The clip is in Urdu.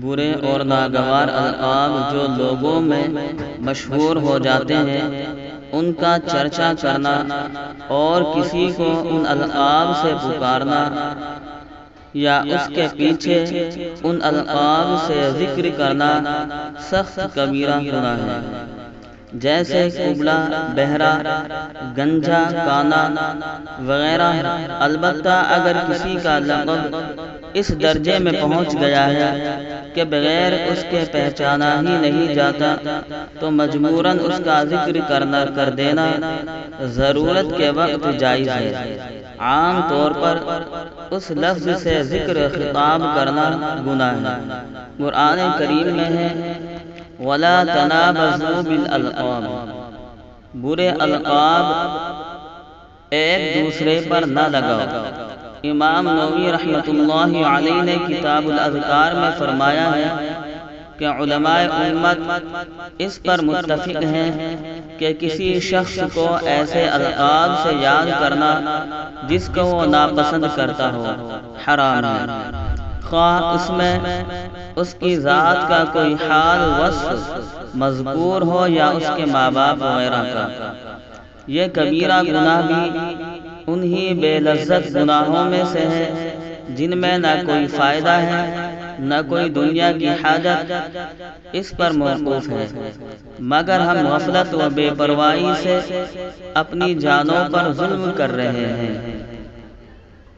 برے اور ناگوار القاب جو لوگوں میں مشہور ہو جاتے ہیں ان کا چرچا کرنا اور کسی کو ان القاب سے پکارنا یا اس کے پیچھے ان القاب سے ذکر کرنا سخت کبیرہ گناہ ہے، جیسے کبلا، بہرا، گنجا، کانا وغیرہ۔ البتہ اگر کسی کا لقب اس درجے میں پہنچ گیا ہے کہ بغیر اس کے پہچانا ہی نہیں جاتا تو مجبوراً اس کا ذکر کر دینا ضرورت کے وقت جائز ہے۔ عام طور پر اس لفظ سے ذکر خطاب کرنا گناہ ہے۔ قرآن کریم میں ہے وَلَا تَنَابَزُوا بِالْأَلْقَابِ، برے القاب ایک دوسرے پر نہ لگاؤ۔ امام نووی رحمۃ اللہ علیہ نے کتاب الاذکار میں فرمایا ہے کہ علماء امت اس پر متفق ہیں کہ کسی شخص کو ایسے القاب سے یاد کرنا جس کو وہ ناپسند کرتا ہو حرام ہے، خواہ اس میں اس کی ذات کا کوئی حال وصف مذکور ہو یا اس کے ماں باپ وغیرہ کا۔ یہ کبیرہ گناہ بھی انہی بے لذت گناہوں میں سے ہے جن میں نہ کوئی فائدہ ہے نہ کوئی دنیا کی حاجت اس پر موقوف ہے، مگر ہم غفلت و بے پرواہی سے اپنی جانوں پر ظلم کر رہے ہیں۔